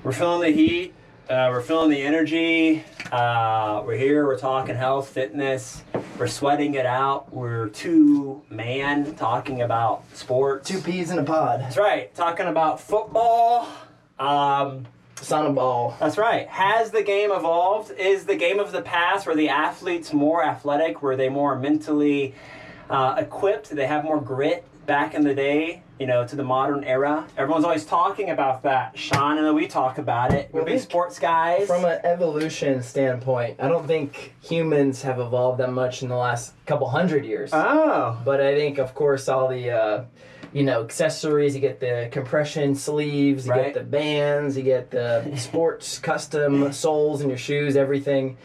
We're feeling the heat. We're feeling the energy. We're here. We're talking health, fitness. We're sweating it out. We're two men talking about sports. Two peas in a pod. That's right. Talking about football. Sauna ball. That's right. Has the game evolved? Is the game of the past? Were the athletes more athletic? Were they more mentally equipped? Did they have more grit back in the day, you know, to the modern era? Everyone's always talking about that. Sean and we talk about it. We're big sports guys. From an evolution standpoint, I don't think humans have evolved that much in the last couple hundred years. Oh. But I think, of course, all the, accessories, you get the compression sleeves, you Right. get the bands, you get the sports custom soles in your shoes, everything.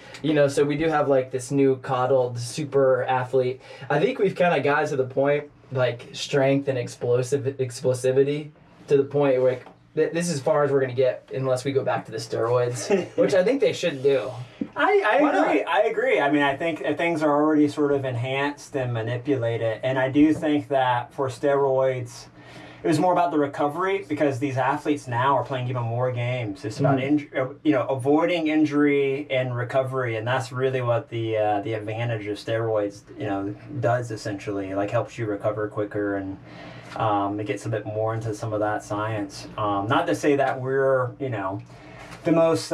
So we do have like this new coddled super athlete. I think we've kind of got to the point, like strength and explosivity, to the point where this is as far as we're going to get unless we go back to the steroids, which I think they should do. I agree. I agree. I mean, I think things are already sort of enhanced and manipulated. And I do think that for steroids, it was more about the recovery, because these athletes now are playing even more games. It's about avoiding injury and recovery, and that's really what the advantage of steroids does essentially. Like helps you recover quicker, and it gets a bit more into some of that science. Not to say that we're the most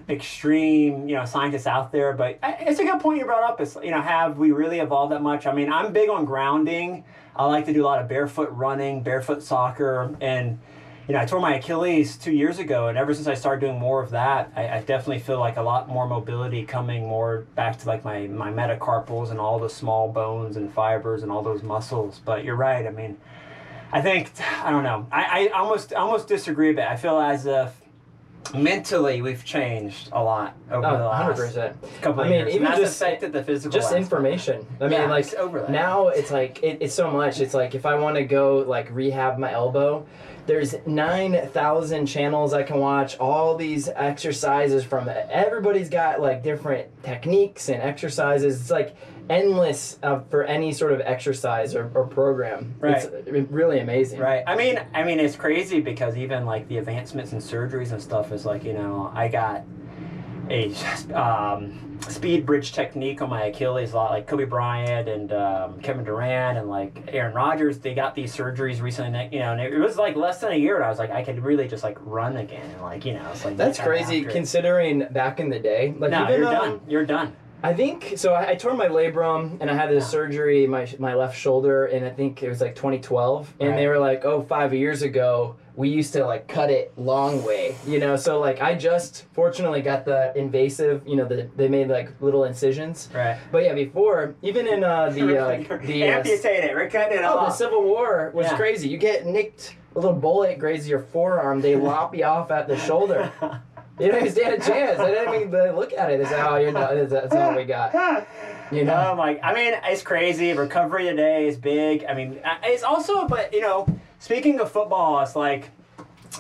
extreme scientists out there, but it's a good point you brought up. Is have we really evolved that much? I mean, I'm big on grounding. I like to do a lot of barefoot running, barefoot soccer, and I tore my Achilles 2 years ago, and ever since I started doing more of that, I definitely feel like a lot more mobility coming more back to like my metacarpals and all the small bones and fibers and all those muscles. But you're right. I mean, I don't know. I almost disagree, but I feel as if mentally we've changed a lot over the last 100%. couple of years. Even that's just affected the physical just aspect. information. I mean, like overlay. Now it's like it's so much. It's like if I want to go like rehab my elbow, there's 9,000 channels I can watch. All these exercises from everybody's got like different techniques and exercises. It's like endless for any sort of exercise or program. Right. It's really amazing. Right. I mean, it's crazy because even like the advancements in surgeries and stuff is like, I got a speed bridge technique on my Achilles, a lot like Kobe Bryant and Kevin Durant and like Aaron Rodgers. They got these surgeries recently, and it was like less than a year, and I was like, I could really just like run again, and like, it's like that's crazy considering back in the day. Like, no, even, you're done. You're done. I think so. I tore my labrum and I had this surgery my left shoulder, and I think it was like 2012. And they were like, 5 years ago we used to like cut it long way, So like I just fortunately got the invasive, they made like little incisions. Right. But yeah, before even in the amputate it. We're cutting it off. The Civil War was crazy. You get nicked, a little bullet grazes your forearm, they lop you off at the shoulder. You don't even stand a chance. They didn't even look at it. They say, "Oh, you're not. That's all we got." Oh my! I mean, it's crazy. Recovery today is big. I mean, it's also, but speaking of football, it's like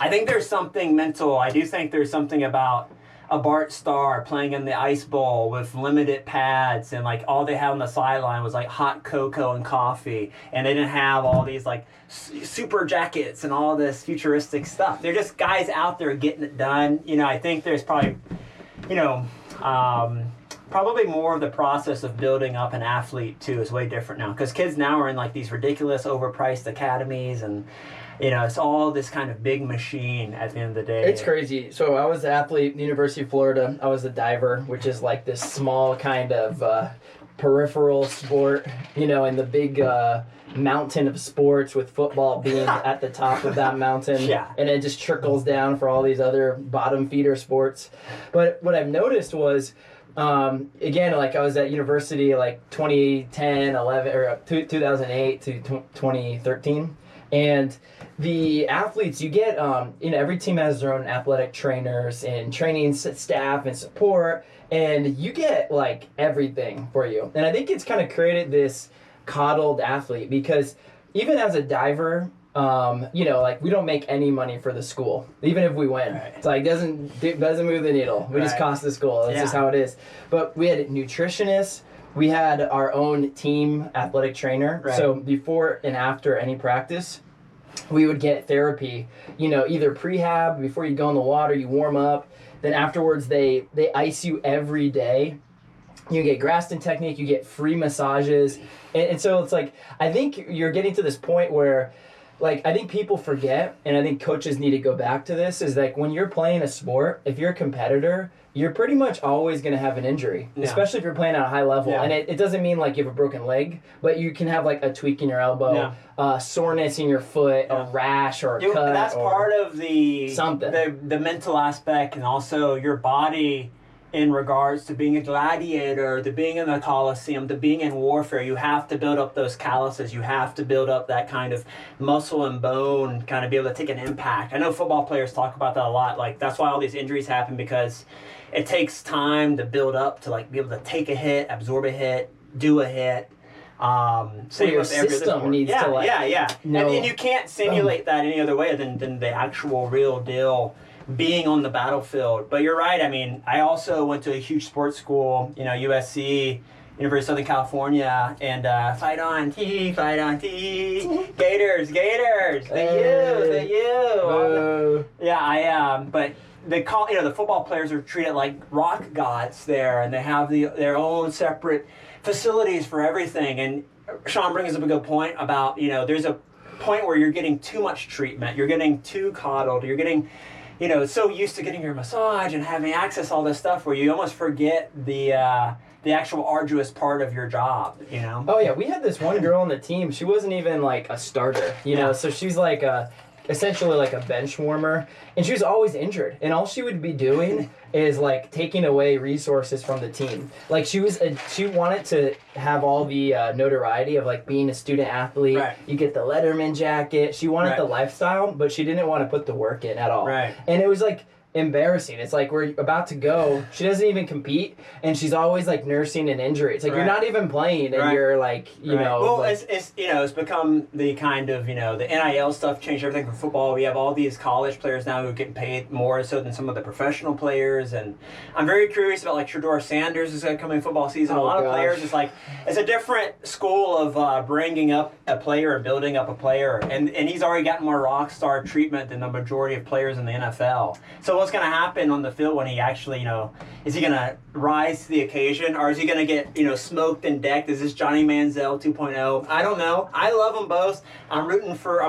I think there's something mental. I do think there's something about a Bart Starr playing in the ice bowl with limited pads, and like all they had on the sideline was like hot cocoa and coffee, and they didn't have all these like super jackets and all this futuristic stuff. They're just guys out there getting it done. I think there's probably probably more of the process of building up an athlete too is way different now, because kids now are in like these ridiculous overpriced academies, and it's all this kind of big machine at the end of the day. It's crazy. So I was an athlete at the University of Florida. I was a diver, which is like this small kind of peripheral sport, in the big mountain of sports, with football being at the top of that mountain. Yeah. And it just trickles down for all these other bottom feeder sports. But what I've noticed was, again, like I was at university like 2010, 11, or 2008 to 2013. And the athletes, you get, every team has their own athletic trainers and training staff and support, and you get like everything for you. And I think it's kind of created this coddled athlete, because even as a diver, like we don't make any money for the school, even if we win. Right. It's like doesn't move the needle. We just cost the school. That's just how it is. But we had nutritionists. We had our own team athletic trainer. Right. So before and after any practice, we would get therapy, either prehab, before you go in the water, you warm up. Then afterwards, they ice you every day. You get Graston technique, you get free massages. And so it's like, I think you're getting to this point where, like, I think people forget, and I think coaches need to go back to this, is like when you're playing a sport, if you're a competitor, you're pretty much always going to have an injury, especially if you're playing at a high level. And it doesn't mean like you have a broken leg, but you can have like a tweak in your elbow, soreness in your foot, a rash or a cut. That's part of the mental aspect, and also your body in regards to being a gladiator, to being in the Coliseum, to being in warfare. You have to build up those calluses. You have to build up that kind of muscle and bone, kind of be able to take an impact. I know football players talk about that a lot. Like, that's why all these injuries happen, because it takes time to build up to like be able to take a hit, absorb a hit, do a hit. Same with every system needs to like and you can't simulate that any other way than the actual real deal being on the battlefield. But you're right. I mean, I also went to a huge sports school, USC, University of Southern California, and fight on T, Gators, the U. Yeah, but the football players are treated like rock gods there, and they have their own separate facilities for everything. And Sean brings up a good point about, there's a point where you're getting too much treatment, you're getting too coddled, you're getting so used to getting your massage and having access to all this stuff where you almost forget the actual arduous part of your job, Oh yeah, we had this one girl on the team. She wasn't even like a starter, so she's like essentially like a bench warmer, and she was always injured, and all she would be doing is like taking away resources from the team. Like she wanted to have all the notoriety of like being a student athlete. Right. You get the Letterman jacket. She wanted the lifestyle, but she didn't want to put the work in at all. Right. And it was like embarrassing. It's like we're about to go. She doesn't even compete, and she's always like nursing an injury. It's like you're not even playing, and you're like, Well, like, it's become the kind of the NIL stuff changed everything for football. We have all these college players now who are getting paid more so than some of the professional players, and I'm very curious about like Shedeur Sanders is going to come in football season. A lot of players, it's a different school of bringing up a player and building up a player, and he's already gotten more rock star treatment than the majority of players in the NFL. So what's going to happen on the field when he actually, is he going to rise to the occasion, or is he going to get, smoked and decked? Is this Johnny Manziel 2.0? I don't know. I love them both. I'm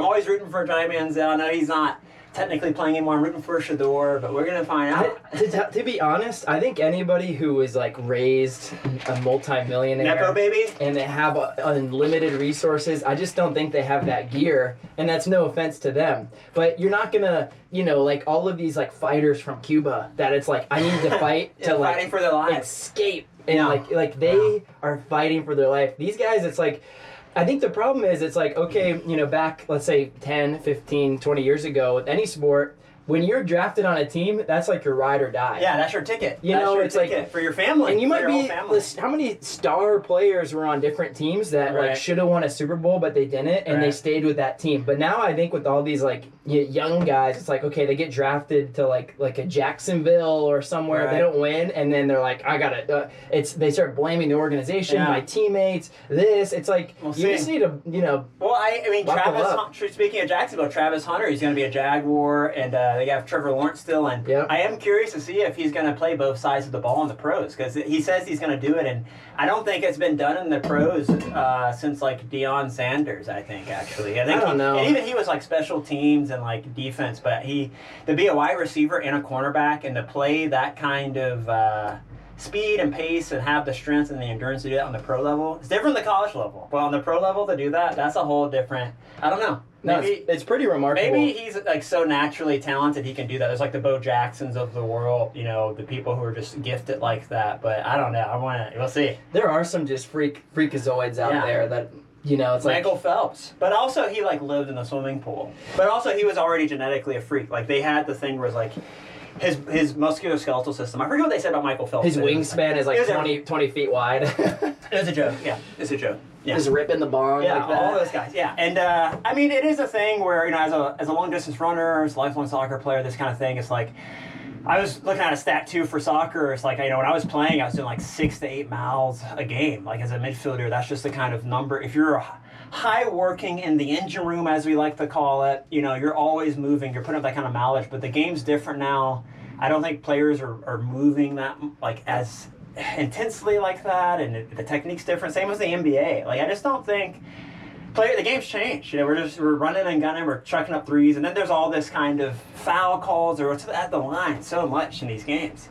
always rooting for Johnny Manziel. I know he's not technically playing anymore. I'm rooting for Shedeur, but we're going to find out. To be honest, I think anybody who is like raised a multi-millionaire Nepo baby, and they have unlimited resources, I just don't think they have that gear, and that's no offense to them. But you're not going to, like all of these like fighters from Cuba that it's like, I need to fight to like fighting for their lives. Escape. And like they are fighting for their life. These guys, it's like, I think the problem is it's like, okay, back, let's say 10, 15, 20 years ago with any sport, when you're drafted on a team, that's like your ride or die. Yeah, that's your ticket. That's your it's ticket like for your family. And you might be how many star players were on different teams that like should have won a Super Bowl but they didn't, and they stayed with that team. But now I think with all these like young guys, it's like, okay, they get drafted to like a Jacksonville or somewhere, they don't win, and then they're like, I gotta. They start blaming the organization, my teammates. It's like you just need to Well, I mean, speaking of Jacksonville, Travis Hunter, he's going to be a Jaguar, and they have Trevor Lawrence still, and I am curious to see if he's going to play both sides of the ball in the pros, because he says he's going to do it, and I don't think it's been done in the pros since like Deion Sanders. I think actually, I don't know. And even he was like special teams and like defense, but to be a wide receiver and a cornerback and to play that kind of speed and pace and have the strength and the endurance to do that on the pro level, it's different than the college level. But on the pro level to do that, that's a whole different. I don't know. Maybe, it's pretty remarkable. Maybe he's like so naturally talented he can do that. There's like the Bo Jacksons of the world, the people who are just gifted like that. But I don't know. We'll see. There are some just freakazoids out there that it's like Michael Phelps. But also he like lived in the swimming pool. But also he was already genetically a freak. Like they had the thing where it's like his musculoskeletal system. I forget what they said about Michael Phelps. His wingspan is like 20 feet wide. It was a joke. Yeah, it's a joke. Yeah. Just ripping the bong like that. All those guys. Yeah, and I mean, it is a thing where as a long distance runner, as a lifelong soccer player, this kind of thing. It's like I was looking at a stat too for soccer. It's like when I was playing, I was doing like 6 to 8 miles a game. Like as a midfielder, that's just the kind of number. If you're high working in the engine room, as we like to call it. You know, you're always moving. You're putting up that kind of mileage. But the game's different now. I don't think players are moving that like as intensely like that, and the technique's different. Same as the NBA. Like I just don't think the game's changed. You know, we're running and gunning, we're chucking up threes, and then there's all this kind of foul calls or it's at the line so much in these games.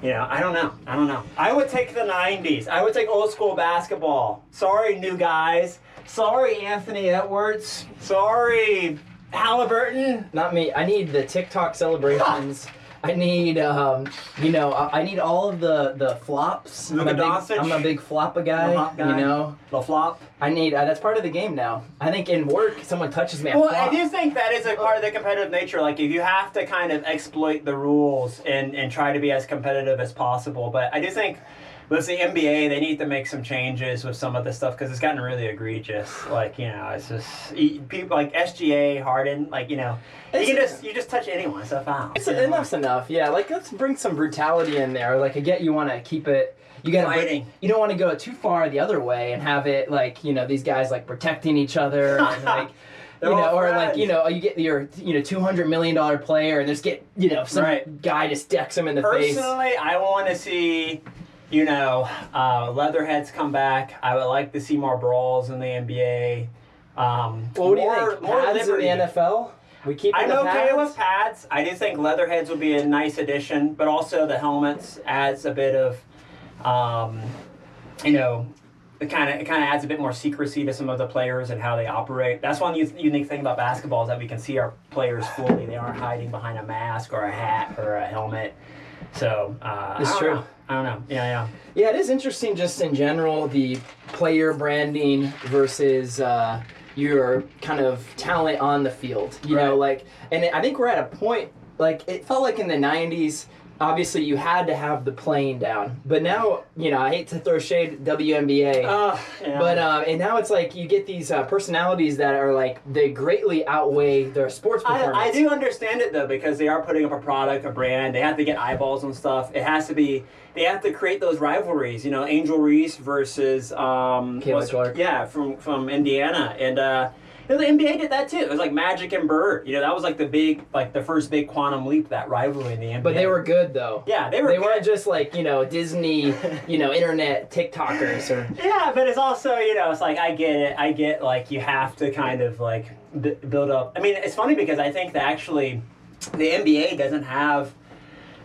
You know, I don't know. I would take the 90s. I would take old school basketball. Sorry, new guys. Sorry, Anthony Edwards. Sorry, Halliburton. Not me. I need the TikTok celebrations. I need, I need all of the flops. I'm a big floppa guy, you know. The flop. I need, that's part of the game now. I think in work, someone touches me, I Well, flop. I do think that is a part of the competitive nature. Like, if you have to kind of exploit the rules and try to be as competitive as possible. But I do think with the NBA, they need to make some changes with some of this stuff because it's gotten really egregious. Like, you know, it's just people like SGA, Harden, like, you know, you just touch anyone, it's a foul. Enough's enough, yeah. Like, let's bring some brutality in there. Like, I get you want to keep it. You don't want to go too far the other way and have it like, you know, these guys like protecting each other and like. You know, or like, you know, you get your, $200 million player and just get, some guy just decks him in the face. Personally, I want to see, Leatherheads come back. I would like to see more brawls in the NBA. What do you think? Pads in the NFL? We keep I'm okay with pads. I do think Leatherheads would be a nice addition, but also the helmets adds a bit of, it kind of adds a bit more secrecy to some of the players and how they operate. That's one unique thing about basketball is that we can see our players fully. They aren't hiding behind a mask or a hat or a helmet. So it's true. I don't know. Yeah. Yeah, it is interesting just in general, the player branding versus your kind of talent on the field. You know, like, and I think we're at a point, like, it felt like in the 90s, obviously you had to have the playing down. But now, I hate to throw shade at WNBA, but and now it's like you get these personalities that are like, they greatly outweigh their sports performance. I do understand it, though, because they are putting up a product, a brand. They have to get eyeballs and stuff. It has to be, they have to create those rivalries, Angel Reese versus Kayla Clark. Yeah, from Indiana. And the NBA did that too. It was like Magic and Bird. That was like the first big quantum leap, that rivalry in the NBA. But they were good though. Yeah, they were good. They weren't just like, Disney, internet TikTokers or. Yeah, but it's also, it's like, I get it. I get like you have to kind of like build up. I mean, it's funny because I think that actually the NBA doesn't have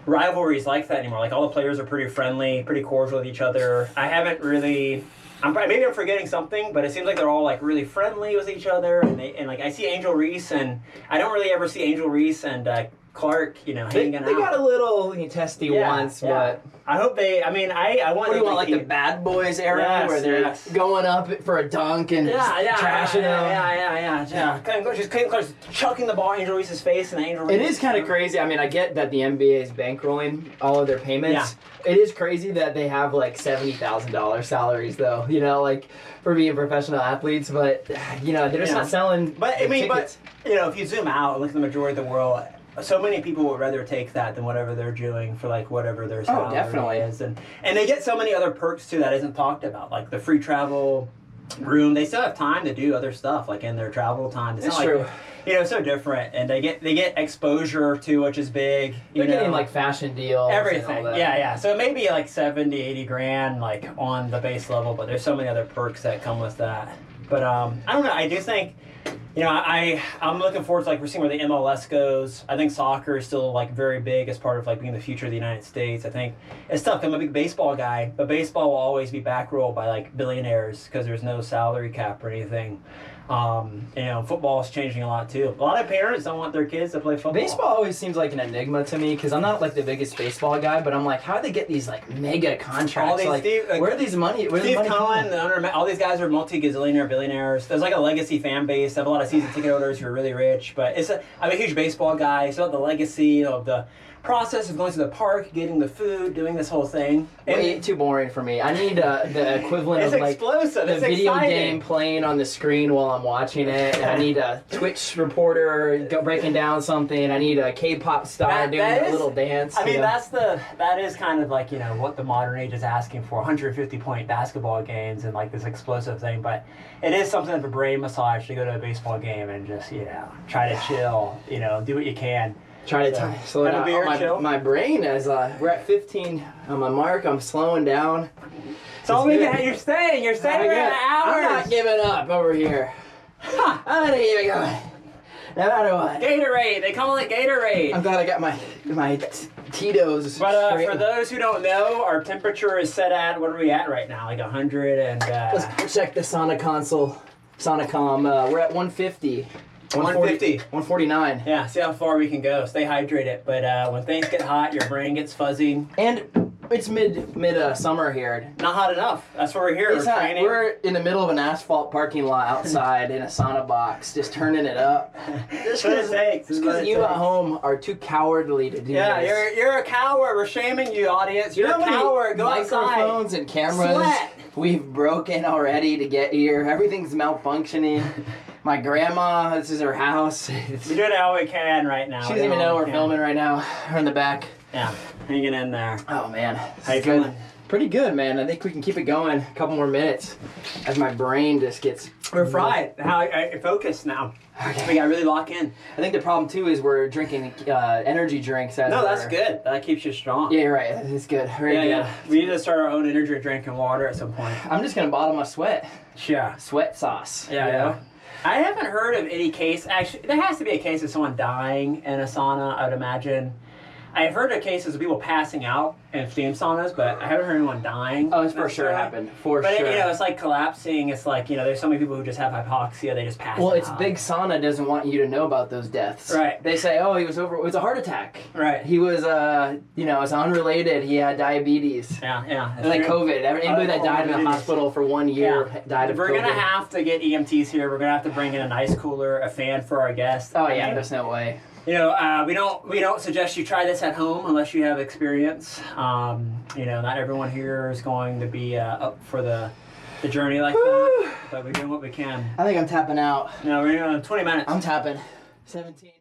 rivalries like that anymore. Like all the players are pretty friendly, pretty cordial with each other. I haven't really. Maybe I'm forgetting something, but it seems like they're all like really friendly with each other, and like I see Angel Reese, and I don't really ever see Angel Reese and Clark, hanging out. They got a little testy once, but I hope they. I mean, I want. What do you want, like the Bad Boys era, where they're going up for a dunk and trashing them? Yeah. Just Clark's chucking the ball in Angel Reese's face, and Angel Reese. It is kind of crazy. I mean, I get that the NBA is bankrolling all of their payments. Yeah. It is crazy that they have like $70,000 salaries, though. Like for being professional athletes, but they're just not selling. But I mean, tickets. If you zoom out and look at the majority of the world. So many people would rather take that than whatever they're doing for like whatever their salary is, and they get so many other perks too that isn't talked about, like the free travel room. They still have time to do other stuff like in their travel time. It's not true. Like, it's so different, and they get exposure too, which is big. They're getting like fashion deals, everything. And all that. Yeah. So it may be like 70, 80 grand like on the base level, but there's so many other perks that come with that. But I don't know. I do think. I'm looking forward to like we're seeing where the MLS goes. I think soccer is still like very big as part of like being the future of the United States. I think it's tough. I'm a big baseball guy, but baseball will always be backrolled by like billionaires because there's no salary cap or anything. Football is changing a lot too. A lot of parents don't want their kids to play football. Baseball always seems like an enigma to me because I'm not like the biggest baseball guy, but I'm like, how do they get these like mega contracts? Where are these money? Steve Cohen, all these guys are multi-gazillionaire billionaires. There's like a legacy fan base. They have a lot of season ticket holders who are really rich, but I'm a huge baseball guy, so the legacy of the process of going to the park, getting the food, doing this whole thing. Way too boring for me. I need the equivalent It's of like explosive. the It's video exciting. game playing on the screen while I'm watching it. And I need a Twitch reporter breaking down something. I need a K-pop star doing a little dance. I mean, that is kind of like, you know, what the modern age is asking for, 150-point basketball games and like this explosive thing. But it is something of a brain massage to go to a baseball game and just, you know, try to chill, you know, do what you can. Try to slow have a beer, down. chill. My brain, as we're at 15 on my mark, I'm slowing down. So you're staying around hours. I'm not giving up over here. I'm gonna keep it going. No matter what. Gatorade. They call it Gatorade. I'm glad I got my Tito's. But for those who don't know, our temperature is set at, what are we at right now? Like 100 and... Let's check the Sauna console. Saunacom. We're at 150. 150. 149. Yeah, see how far we can go. Stay hydrated. But when things get hot, your brain gets fuzzy. And it's mid summer here. Not hot enough. That's why we're here. We're training. We're in the middle of an asphalt parking lot outside in a sauna box, just turning it up. Just because you at home are too cowardly to do this. Yeah, you're a coward. We're shaming you, audience. You're a coward. Go outside. Microphones and cameras Sweat. we've broken already to get here. Everything's malfunctioning. My grandma, this is her house. We're doing all we can right now. She doesn't even know we're filming right now. We're in the back. Yeah, hanging in there. Oh man, How you feeling? Pretty good, man. I think we can keep it going a couple more minutes as my brain just gets... We're fried. How I focus now. Okay. We gotta really lock in. I think the problem too is we're drinking energy drinks. No, that's good. That keeps you strong. Yeah, you're right. It's good. Very good. Yeah. We need to start our own energy drink and water at some point. I'm just gonna bottle my sweat. Yeah. Sweat sauce. Yeah. I haven't heard of any case. Actually, there has to be a case of someone dying in a sauna, I would imagine. I've heard of cases of people passing out in steam saunas, but I haven't heard anyone dying. Oh, it's for sure happened. For sure. But, you know, it's like collapsing. It's like, you know, there's so many people who just have hypoxia. They just pass out. Well, it's big sauna doesn't want you to know about those deaths. Right. They say, oh, it was a heart attack. Right. He was, you know, it's unrelated. He had diabetes. Yeah. It's like COVID. Anybody that died in the hospital for 1 year died of COVID. We're going to have to get EMTs here. We're going to have to bring in an ice cooler, a fan for our guests. Oh, yeah, there's no way. You know, we don't suggest you try this at home unless you have experience. You know, not everyone here is going to be up for the journey like that, but we're doing what we can. I think I'm tapping out. No, we're doing 20 minutes. I'm tapping. 17.